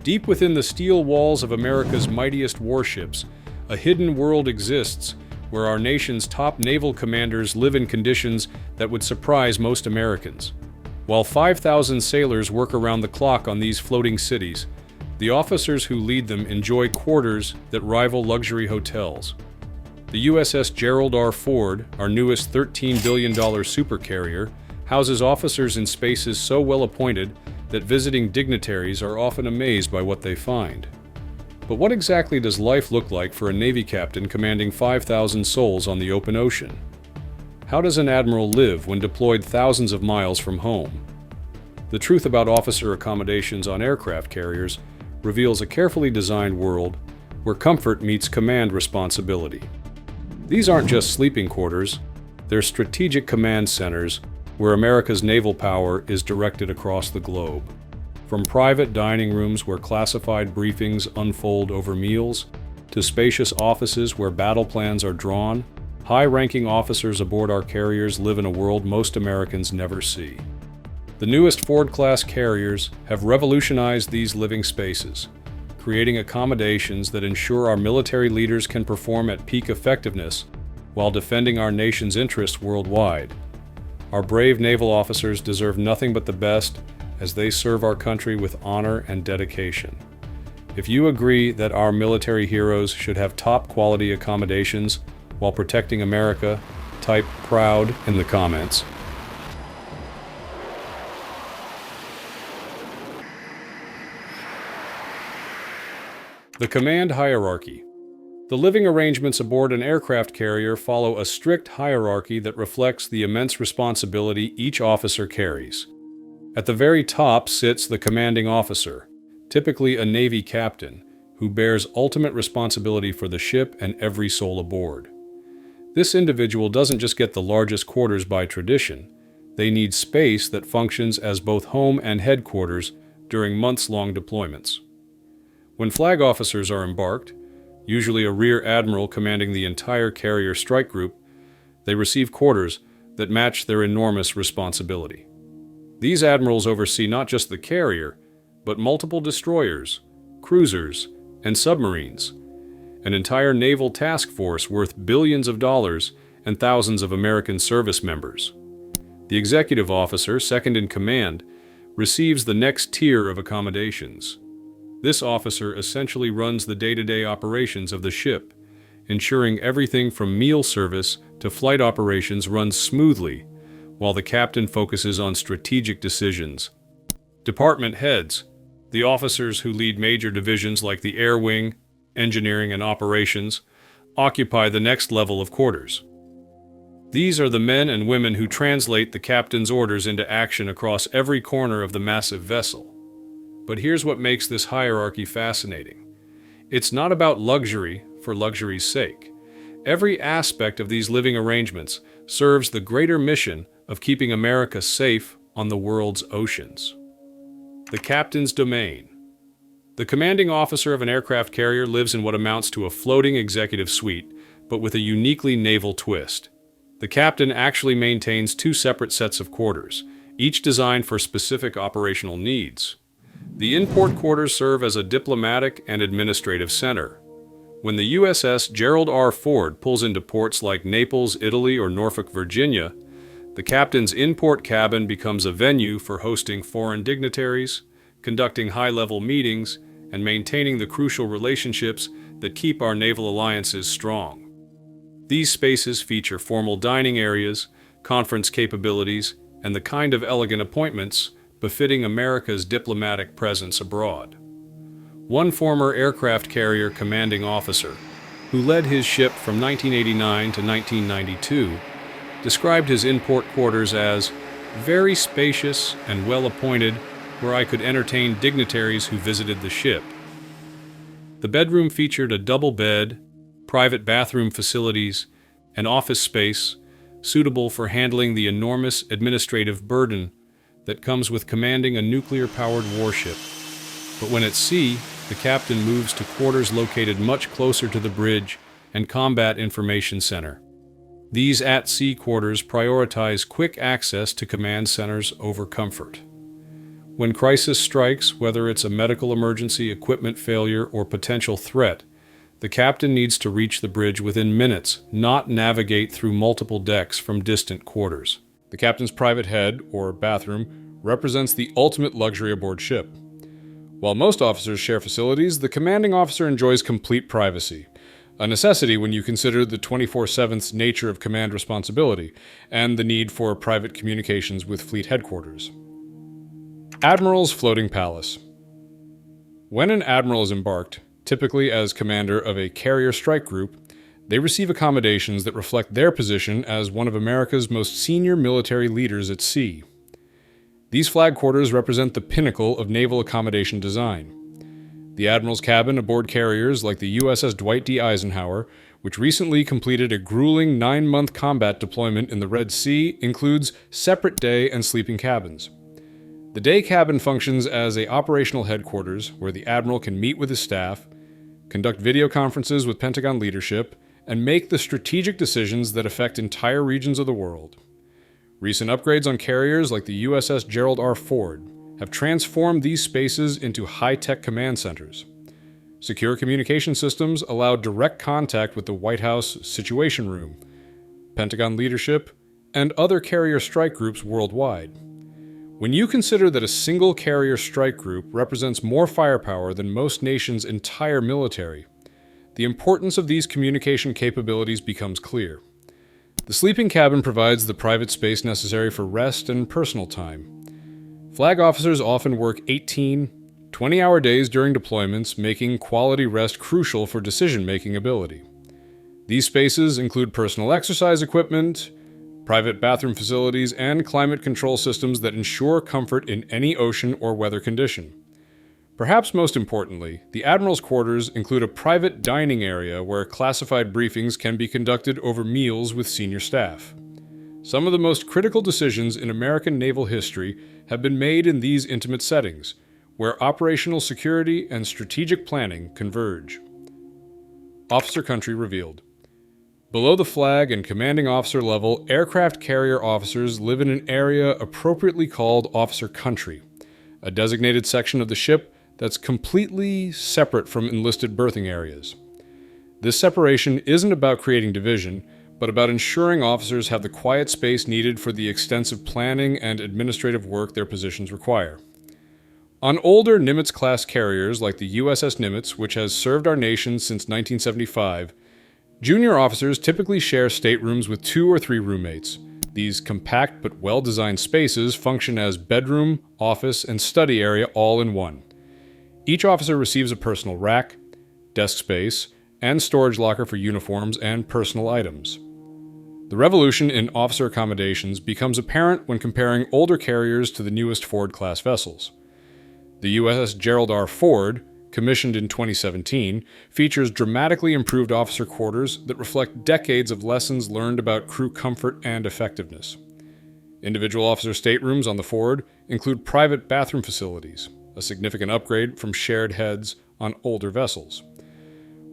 Deep within the steel walls of America's mightiest warships, a hidden world exists where our nation's top naval commanders live in conditions that would surprise most Americans. While 5,000 sailors work around the clock on these floating cities, the officers who lead them enjoy quarters that rival luxury hotels. The USS Gerald R. Ford, our newest $13 billion supercarrier, houses officers in spaces so well appointed that visiting dignitaries are often amazed by what they find. But what exactly does life look like for a Navy captain commanding 5,000 souls on the open ocean? How does an admiral live when deployed thousands of miles from home? The truth about officer accommodations on aircraft carriers reveals a carefully designed world where comfort meets command responsibility. These aren't just sleeping quarters, they're strategic command centers where America's naval power is directed across the globe. From private dining rooms where classified briefings unfold over meals, to spacious offices where battle plans are drawn, high-ranking officers aboard our carriers live in a world most Americans never see. The newest Ford-class carriers have revolutionized these living spaces, creating accommodations that ensure our military leaders can perform at peak effectiveness while defending our nation's interests worldwide. Our brave naval officers deserve nothing but the best as they serve our country with honor and dedication. If you agree that our military heroes should have top-quality accommodations while protecting America, type "proud" in the comments. The command hierarchy. The living arrangements aboard an aircraft carrier follow a strict hierarchy that reflects the immense responsibility each officer carries. At the very top sits the commanding officer, typically a Navy captain, who bears ultimate responsibility for the ship and every soul aboard. This individual doesn't just get the largest quarters by tradition, they need space that functions as both home and headquarters during months-long deployments. When flag officers are embarked, usually a rear admiral commanding the entire carrier strike group, they receive quarters that match their enormous responsibility. These admirals oversee not just the carrier, but multiple destroyers, cruisers, and submarines, an entire naval task force worth billions of dollars and thousands of American service members. The executive officer, second in command, receives the next tier of accommodations. This officer essentially runs the day-to-day operations of the ship, ensuring everything from meal service to flight operations runs smoothly, while the captain focuses on strategic decisions. Department heads, the officers who lead major divisions like the Air Wing, Engineering, and Operations, occupy the next level of quarters. These are the men and women who translate the captain's orders into action across every corner of the massive vessel. But here's what makes this hierarchy fascinating. It's not about luxury for luxury's sake. Every aspect of these living arrangements serves the greater mission of keeping America safe on the world's oceans. The captain's domain. The commanding officer of an aircraft carrier lives in what amounts to a floating executive suite, but with a uniquely naval twist. The captain actually maintains two separate sets of quarters, each designed for specific operational needs. The in-port quarters serve as a diplomatic and administrative center. When the USS Gerald R. Ford pulls into ports like Naples, Italy, or Norfolk, Virginia, the captain's in-port cabin becomes a venue for hosting foreign dignitaries, conducting high-level meetings, and maintaining the crucial relationships that keep our naval alliances strong. These spaces feature formal dining areas, conference capabilities, and the kind of elegant appointments befitting America's diplomatic presence abroad. One former aircraft carrier commanding officer, who led his ship from 1989 to 1992, described his in-port quarters as very spacious and well-appointed, where I could entertain dignitaries who visited the ship. The bedroom featured a double bed, private bathroom facilities, and office space suitable for handling the enormous administrative burden that comes with commanding a nuclear-powered warship. But when at sea, the captain moves to quarters located much closer to the bridge and Combat Information Center. These at-sea quarters prioritize quick access to command centers over comfort. When crisis strikes, whether it's a medical emergency, equipment failure, or potential threat, the captain needs to reach the bridge within minutes, not navigate through multiple decks from distant quarters. The captain's private head, or bathroom, represents the ultimate luxury aboard ship. While most officers share facilities, the commanding officer enjoys complete privacy, a necessity when you consider the 24/7 nature of command responsibility and the need for private communications with fleet headquarters. Admiral's Floating Palace. When an admiral is embarked, typically as commander of a carrier strike group, they receive accommodations that reflect their position as one of America's most senior military leaders at sea. These flag quarters represent the pinnacle of naval accommodation design. The admiral's cabin aboard carriers like the USS Dwight D. Eisenhower, which recently completed a grueling 9-month combat deployment in the Red Sea, includes separate day and sleeping cabins. The day cabin functions as an operational headquarters where the admiral can meet with his staff, conduct video conferences with Pentagon leadership, and make the strategic decisions that affect entire regions of the world. Recent upgrades on carriers like the USS Gerald R. Ford have transformed these spaces into high-tech command centers. Secure communication systems allow direct contact with the White House Situation Room, Pentagon leadership, and other carrier strike groups worldwide. When you consider that a single carrier strike group represents more firepower than most nations' entire military, the importance of these communication capabilities becomes clear. The sleeping cabin provides the private space necessary for rest and personal time. Flag officers often work 18, 20-hour days during deployments, making quality rest crucial for decision-making ability. These spaces include personal exercise equipment, private bathroom facilities, and climate control systems that ensure comfort in any ocean or weather condition. Perhaps most importantly, the Admiral's quarters include a private dining area where classified briefings can be conducted over meals with senior staff. Some of the most critical decisions in American naval history have been made in these intimate settings, where operational security and strategic planning converge. Officer country revealed. Below the flag and commanding officer level, aircraft carrier officers live in an area appropriately called officer country, a designated section of the ship that's completely separate from enlisted berthing areas. This separation isn't about creating division, but about ensuring officers have the quiet space needed for the extensive planning and administrative work their positions require. On older Nimitz-class carriers like the USS Nimitz, which has served our nation since 1975, junior officers typically share staterooms with 2 or 3 roommates. These compact but well-designed spaces function as bedroom, office, and study area all in one. Each officer receives a personal rack, desk space, and storage locker for uniforms and personal items. The revolution in officer accommodations becomes apparent when comparing older carriers to the newest Ford-class vessels. The USS Gerald R. Ford, commissioned in 2017, features dramatically improved officer quarters that reflect decades of lessons learned about crew comfort and effectiveness. Individual officer staterooms on the Ford include private bathroom facilities, a significant upgrade from shared heads on older vessels.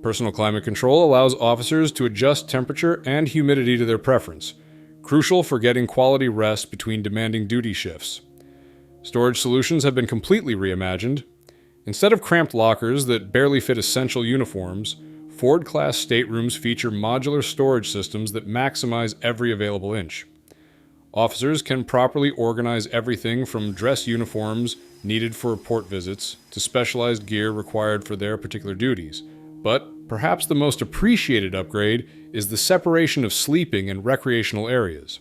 Personal climate control allows officers to adjust temperature and humidity to their preference, crucial for getting quality rest between demanding duty shifts. Storage solutions have been completely reimagined. Instead of cramped lockers that barely fit essential uniforms, Ford-class staterooms feature modular storage systems that maximize every available inch. Officers can properly organize everything from dress uniforms needed for port visits to specialized gear required for their particular duties. But perhaps the most appreciated upgrade is the separation of sleeping and recreational areas.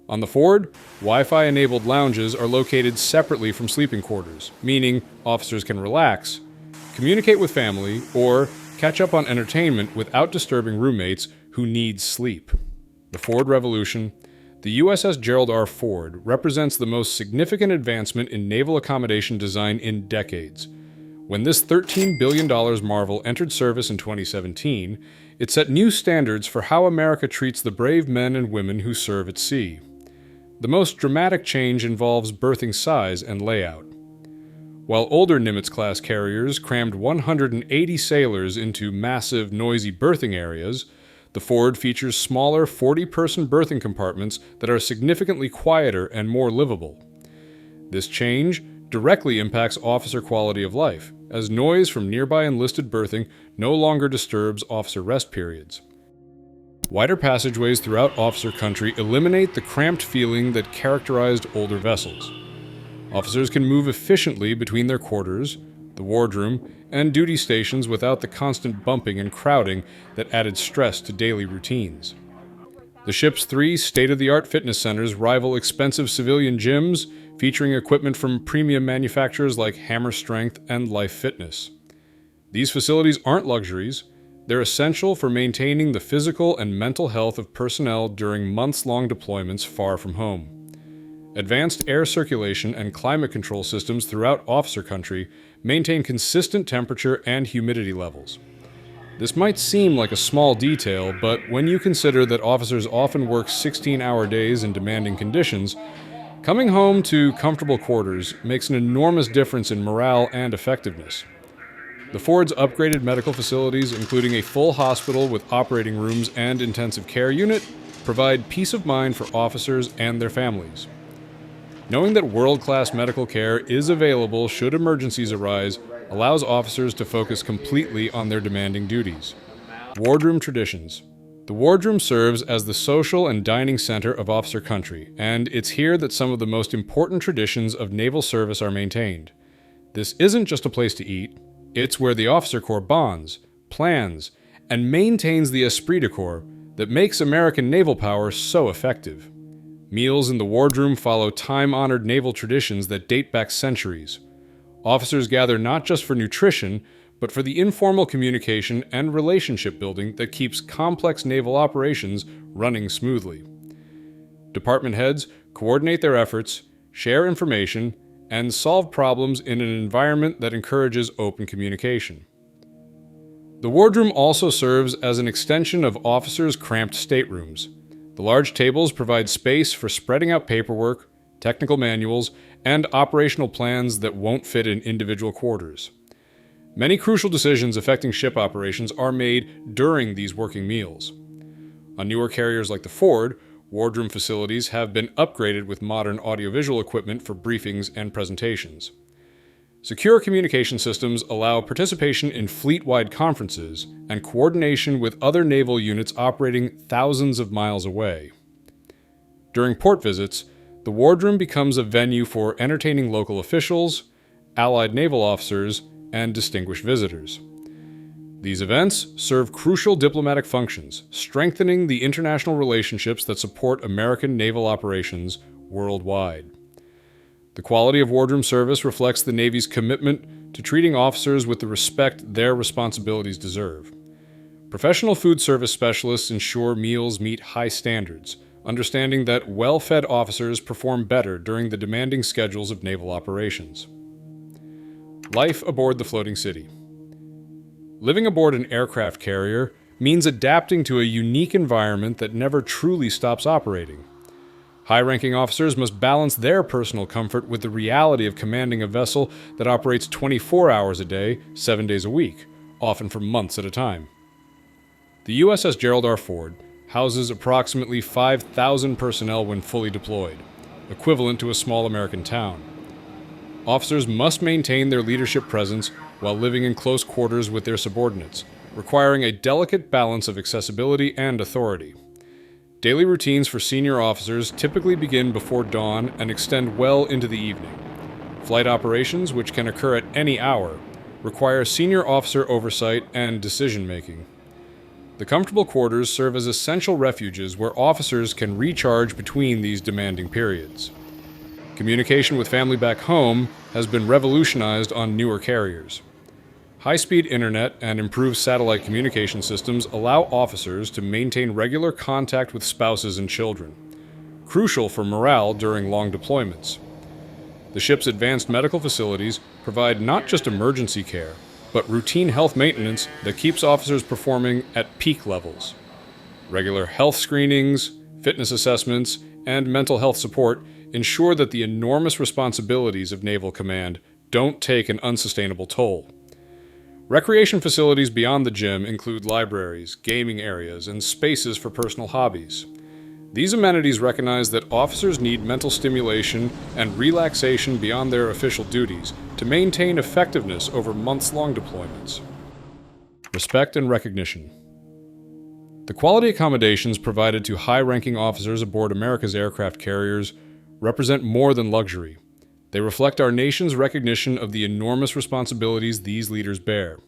On the Ford, Wi-Fi-enabled lounges are located separately from sleeping quarters, meaning officers can relax, communicate with family, or catch up on entertainment without disturbing roommates who need sleep. The Ford Revolution. The USS Gerald R. Ford represents the most significant advancement in naval accommodation design in decades. When this $13 billion marvel entered service in 2017, it set new standards for how America treats the brave men and women who serve at sea. The most dramatic change involves berthing size and layout. While older Nimitz-class carriers crammed 180 sailors into massive, noisy berthing areas, the Ford features smaller 40-person berthing compartments that are significantly quieter and more livable. This change directly impacts officer quality of life, as noise from nearby enlisted berthing no longer disturbs officer rest periods. Wider passageways throughout officer country eliminate the cramped feeling that characterized older vessels. Officers can move efficiently between their quarters, the wardroom, and duty stations without the constant bumping and crowding that added stress to daily routines. The ship's 3 state-of-the-art fitness centers rival expensive civilian gyms, featuring equipment from premium manufacturers like Hammer Strength and Life Fitness. These facilities aren't luxuries. They're essential for maintaining the physical and mental health of personnel during months-long deployments far from home. Advanced air circulation and climate control systems throughout officer country maintain consistent temperature and humidity levels. This might seem like a small detail, but when you consider that officers often work 16-hour days in demanding conditions, coming home to comfortable quarters makes an enormous difference in morale and effectiveness. The Ford's upgraded medical facilities, including a full hospital with operating rooms and intensive care unit, provide peace of mind for officers and their families. Knowing that world-class medical care is available should emergencies arise allows officers to focus completely on their demanding duties. Wardroom Traditions. The wardroom serves as the social and dining center of officer country, and it's here that some of the most important traditions of naval service are maintained. This isn't just a place to eat, it's where the officer corps bonds, plans, and maintains the esprit de corps that makes American naval power so effective. Meals in the wardroom follow time-honored naval traditions that date back centuries. Officers gather not just for nutrition, but for the informal communication and relationship building that keeps complex naval operations running smoothly. Department heads coordinate their efforts, share information, and solve problems in an environment that encourages open communication. The wardroom also serves as an extension of officers' cramped staterooms. The large tables provide space for spreading out paperwork, technical manuals, and operational plans that won't fit in individual quarters. Many crucial decisions affecting ship operations are made during these working meals. On newer carriers like the Ford, wardroom facilities have been upgraded with modern audiovisual equipment for briefings and presentations. Secure communication systems allow participation in fleet-wide conferences and coordination with other naval units operating thousands of miles away. During port visits, the wardroom becomes a venue for entertaining local officials, allied naval officers, and distinguished visitors. These events serve crucial diplomatic functions, strengthening the international relationships that support American naval operations worldwide. The quality of wardroom service reflects the Navy's commitment to treating officers with the respect their responsibilities deserve. Professional food service specialists ensure meals meet high standards, understanding that well-fed officers perform better during the demanding schedules of naval operations. Life aboard the floating city. Living aboard an aircraft carrier means adapting to a unique environment that never truly stops operating. High-ranking officers must balance their personal comfort with the reality of commanding a vessel that operates 24 hours a day, 7 days a week, often for months at a time. The USS Gerald R. Ford houses approximately 5,000 personnel when fully deployed, equivalent to a small American town. Officers must maintain their leadership presence while living in close quarters with their subordinates, requiring a delicate balance of accessibility and authority. Daily routines for senior officers typically begin before dawn and extend well into the evening. Flight operations, which can occur at any hour, require senior officer oversight and decision-making. The comfortable quarters serve as essential refuges where officers can recharge between these demanding periods. Communication with family back home has been revolutionized on newer carriers. High-speed internet and improved satellite communication systems allow officers to maintain regular contact with spouses and children, crucial for morale during long deployments. The ship's advanced medical facilities provide not just emergency care, but routine health maintenance that keeps officers performing at peak levels. Regular health screenings, fitness assessments, and mental health support ensure that the enormous responsibilities of naval command don't take an unsustainable toll. Recreation facilities beyond the gym include libraries, gaming areas, and spaces for personal hobbies. These amenities recognize that officers need mental stimulation and relaxation beyond their official duties to maintain effectiveness over months-long deployments. Respect and recognition. The quality accommodations provided to high-ranking officers aboard America's aircraft carriers represent more than luxury. They reflect our nation's recognition of the enormous responsibilities these leaders bear.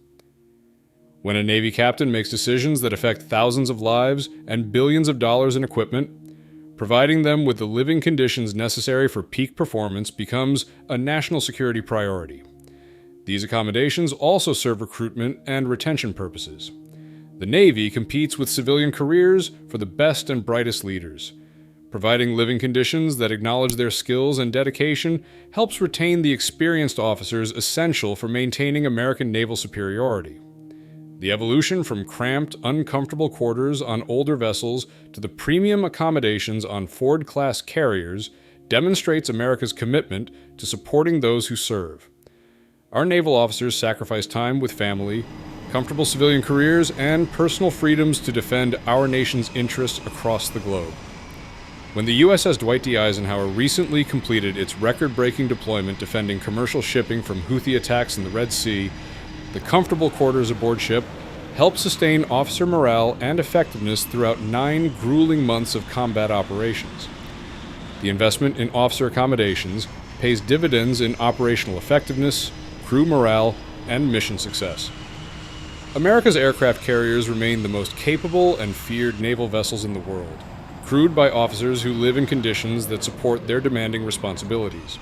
When a Navy captain makes decisions that affect thousands of lives and billions of dollars in equipment, providing them with the living conditions necessary for peak performance becomes a national security priority. These accommodations also serve recruitment and retention purposes. The Navy competes with civilian careers for the best and brightest leaders. Providing living conditions that acknowledge their skills and dedication helps retain the experienced officers essential for maintaining American naval superiority. The evolution from cramped, uncomfortable quarters on older vessels to the premium accommodations on Ford-class carriers demonstrates America's commitment to supporting those who serve. Our naval officers sacrifice time with family, comfortable civilian careers, and personal freedoms to defend our nation's interests across the globe. When the USS Dwight D. Eisenhower recently completed its record-breaking deployment defending commercial shipping from Houthi attacks in the Red Sea, the comfortable quarters aboard ship helped sustain officer morale and effectiveness throughout 9 grueling months of combat operations. The investment in officer accommodations pays dividends in operational effectiveness, crew morale, and mission success. America's aircraft carriers remain the most capable and feared naval vessels in the world, crewed by officers who live in conditions that support their demanding responsibilities.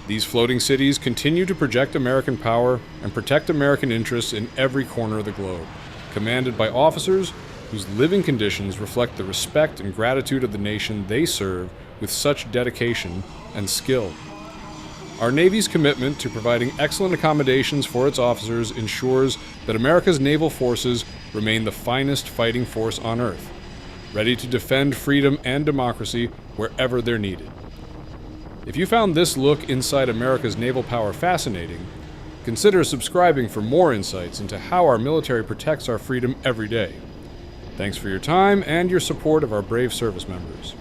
These floating cities continue to project American power and protect American interests in every corner of the globe, commanded by officers whose living conditions reflect the respect and gratitude of the nation they serve with such dedication and skill. Our Navy's commitment to providing excellent accommodations for its officers ensures that America's naval forces remain the finest fighting force on Earth, ready to defend freedom and democracy wherever they're needed. If you found this look inside America's naval power fascinating, consider subscribing for more insights into how our military protects our freedom every day. Thanks for your time and your support of our brave service members.